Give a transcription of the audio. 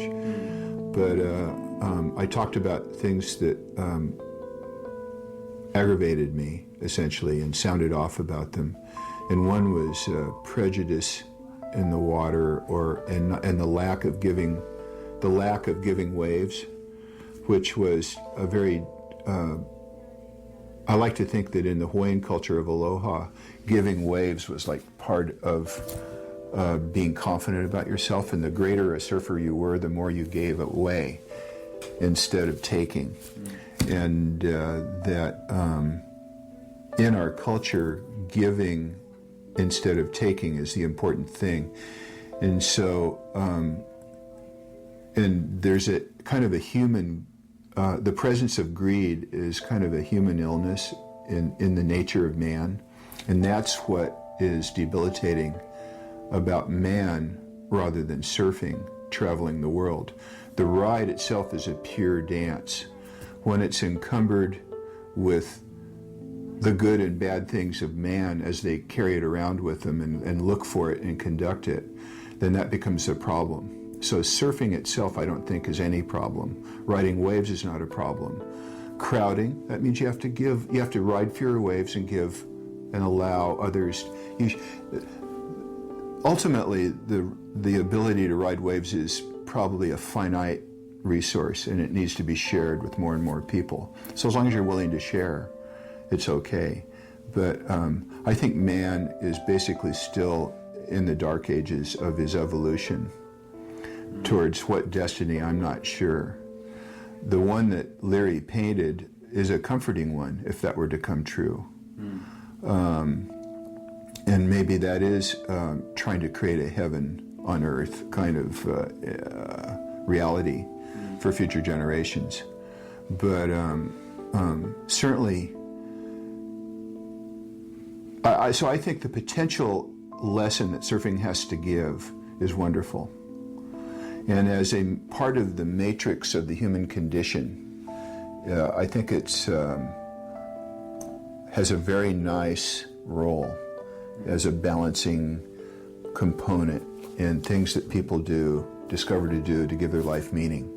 English. But I talked about things that aggravated me, essentially, and sounded off about them. And one was prejudice in the water, and the lack of giving waves, which was a very I like to think that in the Hawaiian culture of aloha, giving waves was like part of being confident about yourself, and the greater a surfer you were, the more you gave away instead of taking. And that in our culture, giving instead of taking is the important thing. And so, and there's a kind of a human, the presence of greed is kind of a human illness in the nature of man. And that's what is debilitating about man rather than surfing, traveling the world. The ride itself is a pure dance. When it's encumbered with the good and bad things of man as they carry it around with them and look for it and conduct it, then that becomes a problem. So surfing itself, I don't think, is any problem. Riding waves is not a problem. Crowding, that means you have to ride fewer waves and give and allow others. Ultimately, the ability to ride waves is probably a finite resource, and it needs to be shared with more and more people. So as long as you're willing to share, it's okay. But I think man is basically still in the dark ages of his evolution. Towards what destiny, I'm not sure. The one that Leary painted is a comforting one, if that were to come true. And maybe that is trying to create a heaven on earth kind of reality for future generations. But certainly, so I think the potential lesson that surfing has to give is wonderful. And as a part of the matrix of the human condition, I think it's has a very nice role as a balancing component in things that people discover to do to give their life meaning.